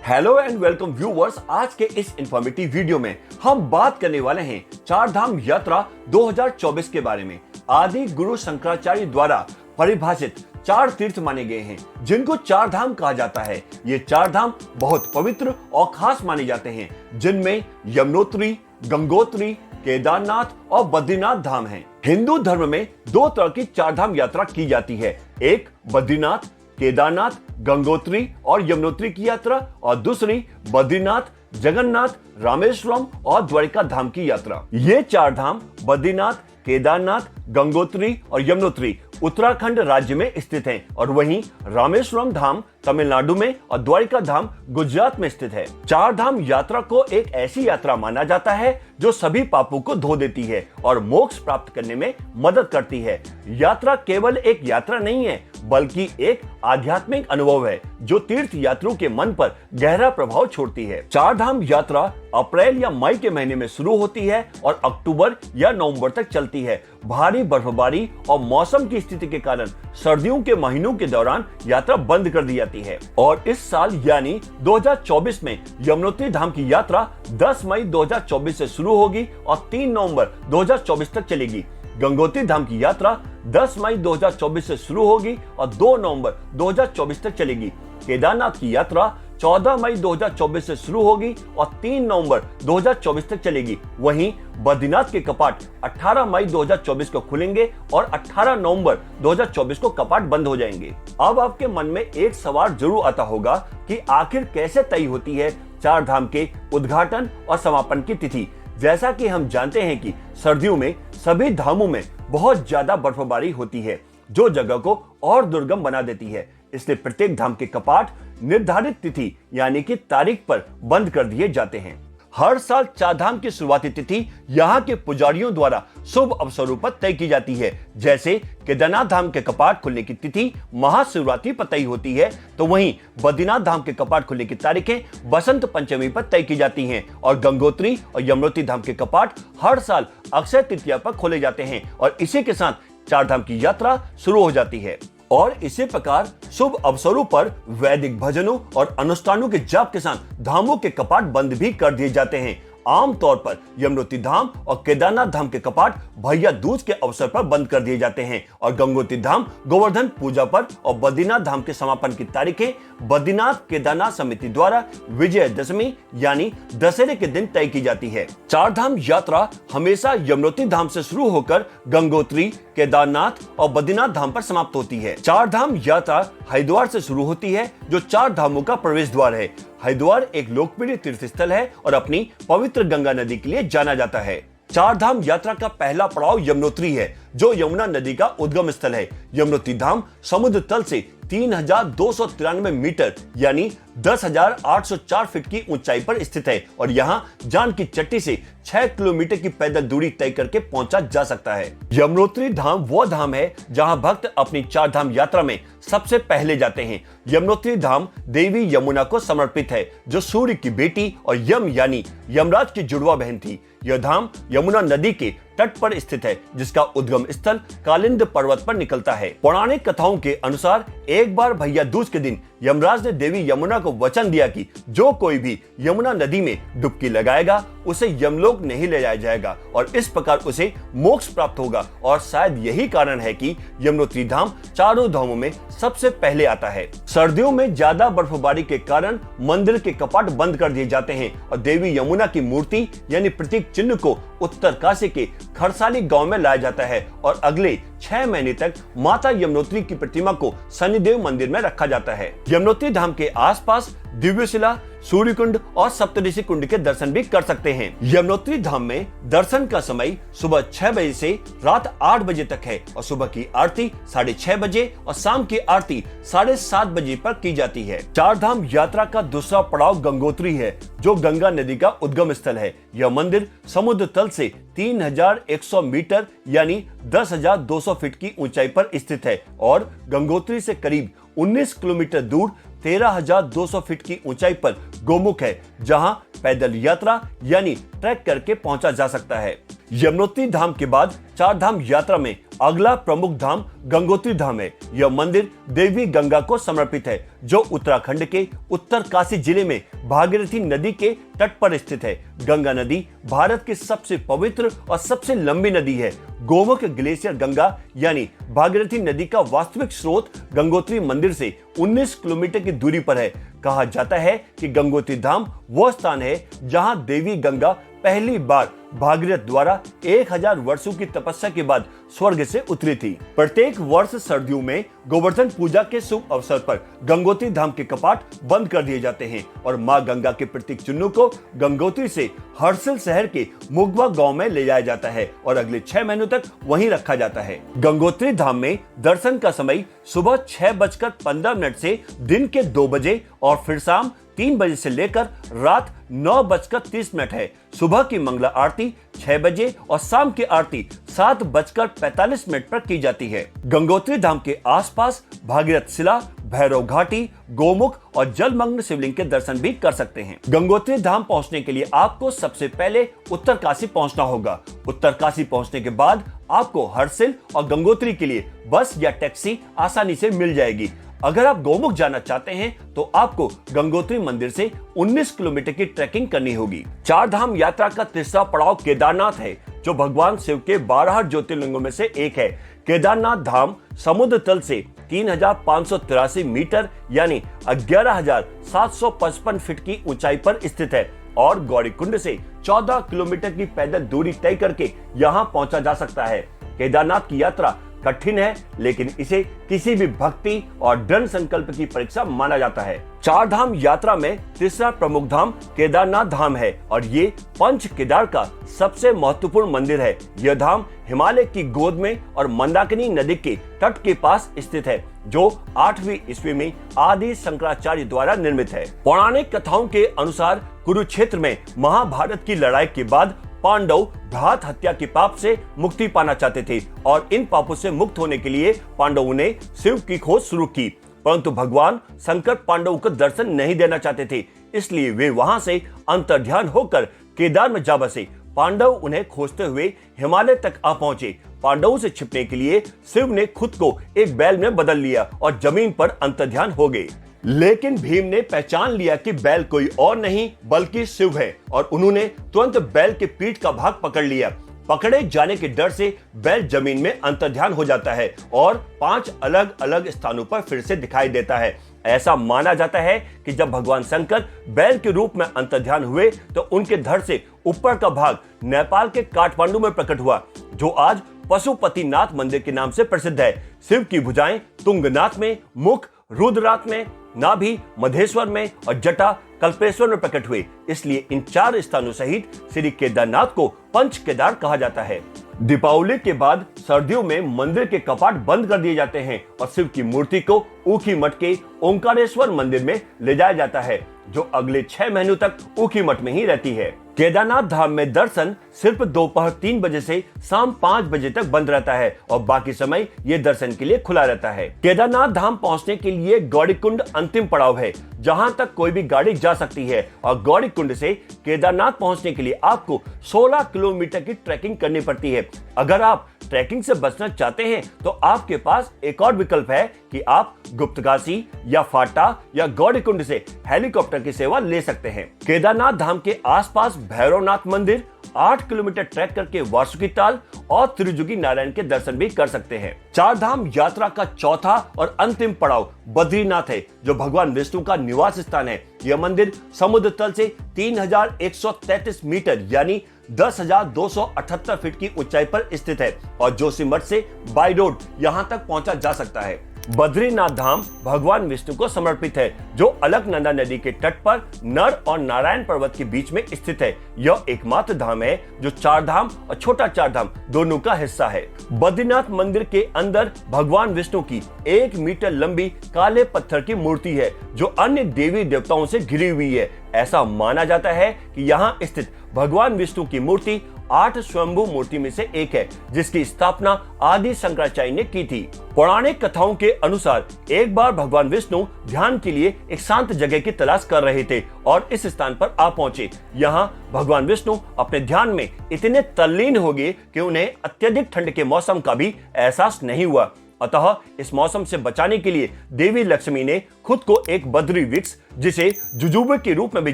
Hello and welcome viewers. आज के इस इंफॉर्मेटिव वीडियो में हम बात करने वाले हैं चार धाम यात्रा 2024 के बारे में। आदि गुरु शंकराचार्य द्वारा परिभाषित चार तीर्थ माने गए हैं जिनको चार धाम कहा जाता है। ये चार धाम बहुत पवित्र और खास माने जाते हैं, जिनमें यमुनोत्री, गंगोत्री, केदारनाथ और बद्रीनाथ धाम हैं। हिंदू धर्म में दो तरह की चार धाम यात्रा की जाती है, एक बद्रीनाथ, केदारनाथ, गंगोत्री और यमुनोत्री की यात्रा और दूसरी बद्रीनाथ, जगन्नाथ, रामेश्वरम और द्वारिका धाम की यात्रा। ये चार धाम बद्रीनाथ, केदारनाथ, गंगोत्री और यमुनोत्री उत्तराखंड राज्य में स्थित हैं और वहीं रामेश्वरम धाम तमिलनाडु में और द्वारिका धाम गुजरात में स्थित है। चार धाम यात्रा को एक ऐसी यात्रा माना जाता है जो सभी पापों को धो देती है और मोक्ष प्राप्त करने में मदद करती है। यात्रा केवल एक यात्रा नहीं है बल्कि एक आध्यात्मिक अनुभव है जो तीर्थ यात्रियों के मन पर गहरा प्रभाव छोड़ती है। चार धाम यात्रा अप्रैल या मई के महीने में शुरू होती है और अक्टूबर या नवंबर तक चलती है। भारी बर्फबारी और मौसम की स्थिति के कारण सर्दियों के महीनों के दौरान यात्रा बंद कर दी जाती है और इस साल यानी 2024 में यमुनोत्री धाम की यात्रा 10 मई 2024 से शुरू होगी और 3 नवंबर 2024 तक चलेगी। गंगोत्री धाम की यात्रा 10 मई 2024 से शुरू होगी और 2 नवंबर 2024 तक चलेगी। केदारनाथ की यात्रा 14 मई 2024 से शुरू होगी और 3 नवंबर 2024 तक चलेगी। वहीं बद्रीनाथ के कपाट 18 मई 2024 को खुलेंगे और 18 नवंबर 2024 को कपाट बंद हो जाएंगे। अब आपके मन में एक सवाल जरूर आता होगा कि आखिर कैसे तय होती है चार धाम के उद्घाटन और समापन की तिथि। जैसा कि हम जानते हैं कि सर्दियों में सभी धामों में बहुत ज्यादा बर्फबारी होती है जो जगह को और दुर्गम बना देती है, इसलिए प्रत्येक धाम के कपाट निर्धारित तिथि यानी कि तारीख पर बंद कर दिए जाते हैं। हर साल चार धाम की शुरुआती तिथि यहाँ के पुजारियों द्वारा शुभ अवसरों पर तय की जाती है। जैसे केदारनाथ धाम के कपाट खुलने की तिथि महाशिवरात्रि पर तय होती है, तो वहीं बद्रीनाथ धाम के कपाट खुलने की तारीखें बसंत पंचमी पर तय की जाती हैं और गंगोत्री और यमुनोत्री धाम के कपाट हर साल अक्षय तृतीया पर खोले जाते हैं और इसी के साथ चार धाम की यात्रा शुरू हो जाती है। और इसी प्रकार शुभ अवसरों पर वैदिक भजनों और अनुष्ठानों के जाप के साथ धामों के कपाट बंद भी कर दिए जाते हैं। आमतौर पर यमुनोत्री धाम और केदारनाथ धाम के कपाट भैया दूज के अवसर पर बंद कर दिए जाते हैं और गंगोत्री धाम गोवर्धन पूजा पर और बद्रीनाथ धाम के समापन की तारीखें बद्रीनाथ केदारनाथ समिति द्वारा विजयदशमी यानी दशहरे के दिन तय की जाती है। चार धाम यात्रा हमेशा यमुनोत्री धाम से शुरू होकर गंगोत्री, केदारनाथ और बद्रीनाथ धाम पर समाप्त होती है। चार धाम यात्रा हरिद्वार से शुरू होती है जो चार धामों का प्रवेश द्वार है। हरिद्वार एक लोकप्रिय तीर्थ स्थल है और अपनी पवित्र गंगा नदी के लिए जाना जाता है। चार धाम यात्रा का पहला पड़ाव यमुनोत्री है जो यमुना नदी का उद्गम स्थल है। यमुनोत्री धाम समुद्र तल से 3293 मीटर यानी 10,804 फीट की ऊंचाई पर स्थित है और यहाँ जान की चट्टी से 6 किलोमीटर की पैदल दूरी तय करके पहुंचा जा सकता है। यमुनोत्री धाम वो धाम है जहां भक्त अपनी चार धाम यात्रा में सबसे पहले जाते हैं। यमुनोत्री धाम देवी यमुना को समर्पित है जो सूर्य की बेटी और यम यानी यमराज की जुड़वा बहन थी। यह धाम यमुना नदी के तट पर स्थित है जिसका उद्गम स्थल कालिंद पर्वत पर निकलता है। पौराणिक कथाओं के अनुसार एक बार भैया दूज के दिन यमराज ने देवी यमुना को वचन दिया कि जो कोई भी यमुना नदी में डुबकी लगाएगा उसे यमलोक नहीं ले जाया जाएगा और इस प्रकार उसे मोक्ष प्राप्त होगा और शायद यही कारण है कि यमुनोत्री धाम चारों धामों में सबसे पहले आता है। सर्दियों में ज्यादा बर्फबारी के कारण मंदिर के कपाट बंद कर दिए जाते हैं और देवी यमुना की मूर्ति यानी प्रतीक चिन्ह को उत्तरकाशी के खरसाली गांव में लाया जाता है और अगले 6 महीने तक माता यमुनोत्री की प्रतिमा को शनिदेव मंदिर में रखा जाता है। यमुनोत्री धाम के आसपास दिव्यशिला, सूर्यकुंड और सप्तऋषि कुंड के दर्शन भी कर सकते हैं। यमुनोत्री धाम में दर्शन का समय सुबह 6 बजे से रात 8 बजे तक है और सुबह की आरती 6:30 बजे और शाम की आरती 7:30 बजे पर की जाती है। चार धाम यात्रा का दूसरा पड़ाव गंगोत्री है जो गंगा नदी का उद्गम स्थल है। यह मंदिर समुद्र तल से 3100 मीटर यानी 10,200 फीट की ऊंचाई पर स्थित है और गंगोत्री से करीब 19 किलोमीटर दूर 13,200 फीट की ऊंचाई पर गोमुख है जहां पैदल यात्रा यानी ट्रैक करके पहुंचा जा सकता है। यमुनोत्री धाम के बाद चार धाम यात्रा में अगला प्रमुख धाम गंगोत्री धाम है। यह मंदिर देवी गंगा को समर्पित है, जो उत्तराखंड के उत्तरकाशी जिले में भागीरथी नदी के तट पर स्थित है। गंगा नदी भारत की सबसे पवित्र और सबसे लंबी नदी है। गोमुख ग्लेशियर गंगा यानी भागीरथी नदी का वास्तविक स्रोत गंगोत्री मंदिर से 19 किलोमीटर की दूरी पर है। कहा जाता है कि गंगोत्री धाम वह स्थान है जहां देवी गंगा पहली बार भागीरथ द्वारा 1000 वर्षों की तपस्या के बाद स्वर्ग से उतरी थी। प्रत्येक वर्ष सर्दियों में गोवर्धन पूजा के शुभ अवसर पर गंगोत्री धाम के कपाट बंद कर दिए जाते हैं और मां गंगा के प्रतीक चिन्हों को गंगोत्री से हर्षिल शहर के मुगवा गांव में ले जाया जाता है और अगले 6 महीनों तक वहीं रखा जाता है। गंगोत्री धाम में दर्शन का समय सुबह 6:15 से दिन के 2 बजे और फिर शाम 3 बजे से लेकर रात 9:30 है। सुबह की मंगला आरती 6 बजे और शाम की आरती 7:45 पर की जाती है। गंगोत्री धाम के आसपास भागीरथ शिला, भैरव घाटी, गोमुख और जलमग्न शिवलिंग के दर्शन भी कर सकते हैं। गंगोत्री धाम पहुंचने के लिए आपको सबसे पहले उत्तरकाशी पहुंचना होगा। उत्तरकाशी पहुंचने के बाद आपको हर्षिल और गंगोत्री के लिए बस या टैक्सी आसानी से मिल जाएगी। अगर आप गोमुख जाना चाहते हैं तो आपको गंगोत्री मंदिर से 19 किलोमीटर की ट्रैकिंग करनी होगी। 4 धाम यात्रा का तीसरा पड़ाव केदारनाथ है, जो भगवान शिव के 12 ज्योतिर्लिंगों में से एक है। केदारनाथ धाम समुद्र तल से 3583 मीटर यानी 11755 फीट की ऊंचाई पर स्थित है और गौरीकुंड से 14 किलोमीटर की पैदल दूरी तय करके यहां पहुंचा जा सकता है। केदारनाथ की यात्रा कठिन है, लेकिन इसे किसी भी भक्ति और दृढ़ संकल्प की परीक्षा माना जाता है। 4 धाम यात्रा में तीसरा प्रमुख धाम केदारनाथ धाम है और ये पंच केदार का सबसे महत्वपूर्ण मंदिर है। यह धाम हिमालय की गोद में और मंदाकिनी नदी के तट के पास स्थित है, जो 8वीं ईस्वी में आदि शंकराचार्य द्वारा निर्मित है। पौराणिक कथाओं के अनुसार कुरुक्षेत्र में महाभारत की लड़ाई के बाद पांडव भ्रात हत्या के पाप से मुक्ति पाना चाहते थे और इन पापों से मुक्त होने के लिए पांडवों ने शिव की खोज शुरू की, परंतु भगवान शंकर पांडवों को दर्शन नहीं देना चाहते थे, इसलिए वे वहां से अंतर्ध्यान होकर केदार में जा बसे। पांडव उन्हें खोजते हुए हिमालय तक आ पहुंचे। पांडवों से छिपने के लिए शिव ने खुद को एक बैल में बदल लिया और जमीन पर अंतर्ध्यान हो गए। लेकिन भीम ने पहचान लिया कि बैल कोई और नहीं बल्कि शिव है और उन्होंने तुरंत बैल के पीठ का भाग पकड़ लिया। पकड़े जाने के डर से बैल जमीन में अंतर्ध्यान हो जाता है और 5 अलग अलग स्थानों पर फिर से दिखाई देता है। ऐसा माना जाता है कि जब भगवान शंकर बैल के रूप में अंतर्ध्यान हुए तो उनके धड़ से ऊपर का भाग नेपाल के काठमांडू में प्रकट हुआ, जो आज पशुपतिनाथ मंदिर के नाम से प्रसिद्ध है। शिव की भुजाएं तुंगनाथ में, मुख रुद्रनाथ में, नाभि मधेश्वर में और जटा कल्पेश्वर में प्रकट हुए, इसलिए इन 4 स्थानों सहित श्री केदारनाथ को पंच केदार कहा जाता है। दीपावली के बाद सर्दियों में मंदिर के कपाट बंद कर दिए जाते हैं और शिव की मूर्ति को ऊखीमठ के ओंकारेश्वर मंदिर में ले जाया जाता है, जो अगले 6 महीनों तक ऊखीमठ में ही रहती है। केदारनाथ धाम में दर्शन सिर्फ दोपहर 3 बजे से शाम 5 बजे तक बंद रहता है और बाकी समय ये दर्शन के लिए खुला रहता है। केदारनाथ धाम पहुंचने के लिए गौरीकुंड अंतिम पड़ाव है, जहां तक कोई भी गाड़ी जा सकती है और गौरीकुंड से केदारनाथ पहुंचने के लिए आपको 16 किलोमीटर की ट्रैकिंग करनी पड़ती है। अगर आप ट्रैकिंग से बचना चाहते हैं तो आपके पास एक और विकल्प है कि आप गुप्तकाशी या फाटा या गौरीकुंड से हेलीकॉप्टर की सेवा ले सकते हैं। केदारनाथ धाम के आसपास भैरवनाथ मंदिर, 8 किलोमीटर ट्रैक करके वासुकी ताल और त्रिजुगी नारायण के दर्शन भी कर सकते हैं। 4 धाम यात्रा का चौथा और अंतिम पड़ाव बद्रीनाथ है, जो भगवान विष्णु का निवास स्थान है। यह मंदिर समुद्र तल से 3133 मीटर यानी 10,278 फीट की ऊंचाई पर स्थित है और जोशीमठ से बाई रोड यहां तक पहुंचा जा सकता है। बद्रीनाथ धाम भगवान विष्णु को समर्पित है, जो अलकनंदा नदी के तट पर नर और नारायण पर्वत के बीच में स्थित है। यह एकमात्र धाम है जो 4 धाम और छोटा 4 धाम दोनों का हिस्सा है। बद्रीनाथ मंदिर के अंदर भगवान विष्णु की 1 मीटर लंबी काले पत्थर की मूर्ति है, जो अन्य देवी देवताओं से घिरी हुई है। ऐसा माना जाता है कि यहाँ स्थित भगवान विष्णु की मूर्ति 8 स्वयंभू मूर्ति में से एक है, जिसकी स्थापना आदि शंकराचार्य ने की थी। पौराणिक कथाओं के अनुसार एक बार भगवान विष्णु ध्यान के लिए एक शांत जगह की तलाश कर रहे थे और इस स्थान पर आ पहुंचे। यहाँ भगवान विष्णु अपने ध्यान में इतने तल्लीन हो गए कि उन्हें अत्यधिक ठंड के मौसम का भी एहसास नहीं हुआ। अतः इस मौसम से बचाने के लिए देवी लक्ष्मी ने खुद को एक बद्री वृक्ष, जिसे जुजुबे के रूप में भी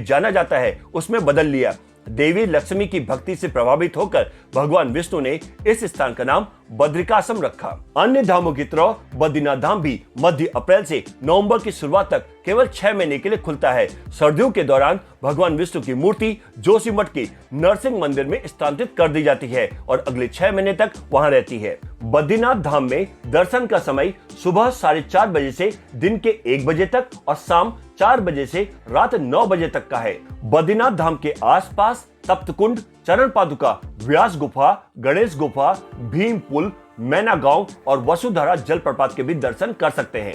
जाना जाता है, उसमें बदल लिया। देवी लक्ष्मी की भक्ति से प्रभावित होकर भगवान विष्णु ने इस स्थान का नाम बद्रिकाश्रम रखा। अन्य धामों की तरह बद्रीनाथ धाम भी मध्य अप्रैल से नवंबर की शुरुआत तक केवल 6 महीने के लिए खुलता है। सर्दियों के दौरान भगवान विष्णु की मूर्ति जोशीमठ के नरसिंह मंदिर में स्थानांतरित कर दी जाती है और अगले 6 महीने तक वहां रहती है। बद्रीनाथ धाम में दर्शन का समय सुबह 4:30 बजे से दिन के 1 बजे तक और शाम 4 बजे से रात 9 बजे तक का है। बद्रीनाथ धाम के आसपास तप्त कुंड, चरण पादुका, व्यास गुफा, गणेश गुफा, भीम पुल, मैना गांव और वसुधारा जलप्रपात के भी दर्शन कर सकते हैं।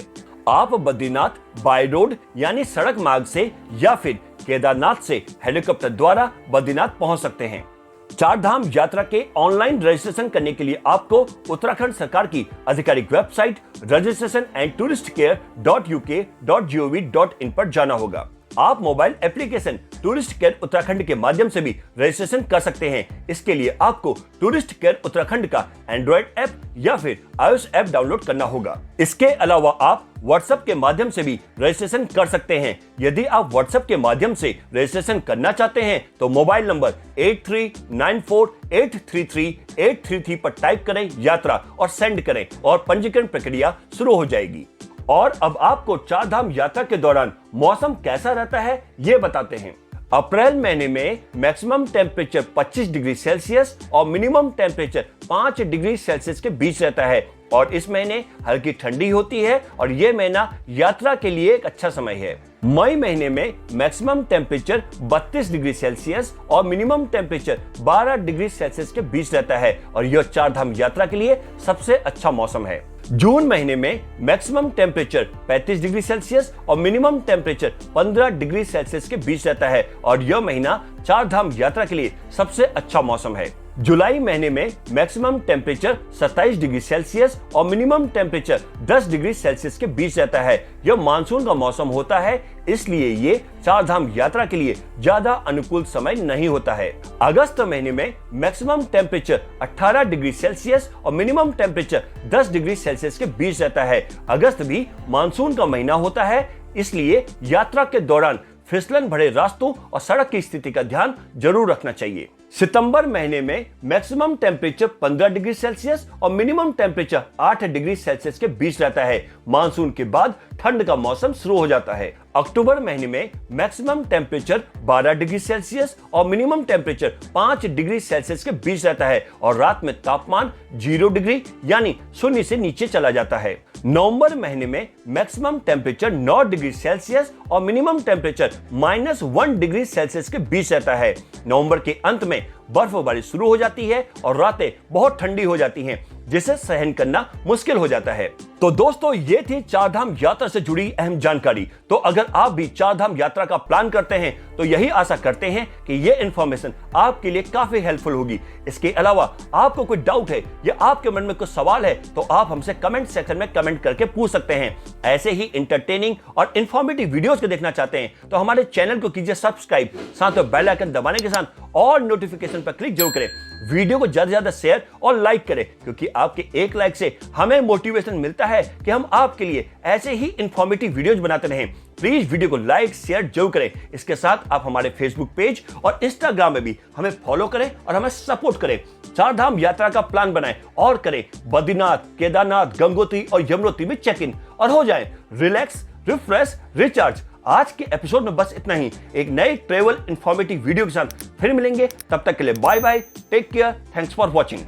आप बद्रीनाथ बाय रोड यानी सड़क मार्ग से या फिर केदारनाथ से हेलीकॉप्टर द्वारा बद्रीनाथ पहुंच सकते हैं। चार धाम यात्रा के ऑनलाइन रजिस्ट्रेशन करने के लिए आपको उत्तराखंड सरकार की आधिकारिक वेबसाइट registration@touristcare.uk.gov.in पर जाना होगा। आप mobile application tourist care Uttarakhand के माध्यम से भी रजिस्ट्रेशन कर सकते हैं। इसके लिए आपको टूरिस्ट केयर उत्तराखंड का एंड्रॉइड ऐप या फिर iOS ऐप डाउनलोड करना होगा। इसके अलावा आप व्हाट्सएप के माध्यम से भी रजिस्ट्रेशन कर सकते हैं। यदि आप व्हाट्सएप के माध्यम से रजिस्ट्रेशन करना चाहते हैं तो मोबाइल नंबर 8394833833 पर टाइप करें यात्रा और सेंड करें और पंजीकरण प्रक्रिया शुरू हो जाएगी। और अब आपको चार धाम यात्रा के दौरान मौसम कैसा रहता है ये बताते हैं। अप्रैल महीने में मैक्सिमम टेम्परेचर 25 डिग्री सेल्सियस और मिनिमम टेम्परेचर 5 डिग्री सेल्सियस के बीच रहता है और इस महीने हल्की ठंडी होती है और यह महीना यात्रा के लिए एक अच्छा समय है। मई महीने में मैक्सिमम टेम्परेचर 32 डिग्री सेल्सियस और मिनिमम टेम्परेचर 12 डिग्री सेल्सियस के बीच रहता है और यह चार धाम यात्रा के लिए सबसे अच्छा मौसम है। जून महीने में मैक्सिमम टेम्परेचर 35 डिग्री सेल्सियस और मिनिमम टेम्परेचर 15 डिग्री सेल्सियस के बीच रहता है और यह महीना चार धाम यात्रा के लिए सबसे अच्छा मौसम है। जुलाई महीने में मैक्सिमम टेम्परेचर 27 डिग्री सेल्सियस और मिनिमम टेम्परेचर 10 डिग्री सेल्सियस के बीच रहता है। यह मानसून का मौसम होता है, इसलिए ये चार धाम यात्रा के लिए ज्यादा अनुकूल समय नहीं होता है। अगस्त महीने में मैक्सिमम टेम्परेचर 18 डिग्री सेल्सियस और मिनिमम टेम्परेचर 10 डिग्री सेल्सियस के बीच रहता है। अगस्त भी मानसून का महीना होता है, इसलिए यात्रा के दौरान फिसलन भरे रास्तों और सड़क की स्थिति का ध्यान जरूर रखना चाहिए। सितंबर महीने में मैक्सिमम टेम्परेचर 15 डिग्री सेल्सियस और मिनिमम टेम्परेचर 8 डिग्री सेल्सियस के बीच रहता है। मानसून के बाद ठंड का मौसम शुरू हो जाता है। अक्टूबर महीने में मैक्सिमम टेम्परेचर 12 डिग्री सेल्सियस और मिनिमम टेम्परेचर 5 डिग्री सेल्सियस के बीच रहता है और रात में तापमान 0 डिग्री यानी शून्य से नीचे चला जाता है। नवंबर महीने में मैक्सिमम टेम्परेचर 9 डिग्री सेल्सियस और मिनिमम टेम्परेचर -1 डिग्री सेल्सियस के बीच रहता है। नवंबर के अंत में बर्फबारी शुरू हो जाती है और रातें बहुत ठंडी हो जाती हैं, जिसे सहन करना मुश्किल हो जाता है। तो दोस्तों, ये थी चार धाम यात्रा से जुड़ी अहम जानकारी। तो अगर आप भी चार धाम यात्रा का प्लान करते हैं तो यही आशा करते हैं कि ये इन्फॉर्मेशन आपके लिए काफी हेल्पफुल होगी। इसके अलावा आपको कोई डाउट है या आपके मन में कुछ सवाल है तो आप हमसे कमेंट सेक्शन में कमेंट करके पूछ सकते हैं। ऐसे ही इंटरटेनिंग और इन्फॉर्मेटिव वीडियोस को देखना चाहते हैं तो हमारे चैनल को कीजिए सब्सक्राइब, साथ में बेल आइकन दबाने के साथ और नोटिफिकेशन पर क्लिक जरूर करें। वीडियो को ज्यादा से ज्यादा शेयर और लाइक करें, क्योंकि आपके एक लाइक से हमें मोटिवेशन मिलता है कि हम आपके लिए ऐसे ही इंफॉर्मेटिव वीडियोज बनाते रहें। प्लीज वीडियो को लाइक शेयर जरूर करें। इसके साथ आप हमारे फेसबुक पेज और इंस्टाग्राम में भी हमें फॉलो करें और हमें सपोर्ट करें। चार धाम यात्रा का प्लान बनाएं और करें बद्रीनाथ, केदारनाथ, गंगोत्री और यमुनोत्री में चेक इन और हो जाएं रिलैक्स, रिफ्रेश, रिचार्ज। आज के एपिसोड में बस इतना ही। एक नए ट्रेवल इंफॉर्मेटिव वीडियो के साथ फिर मिलेंगे। तब तक के लिए bye bye, take care, thanks for watching.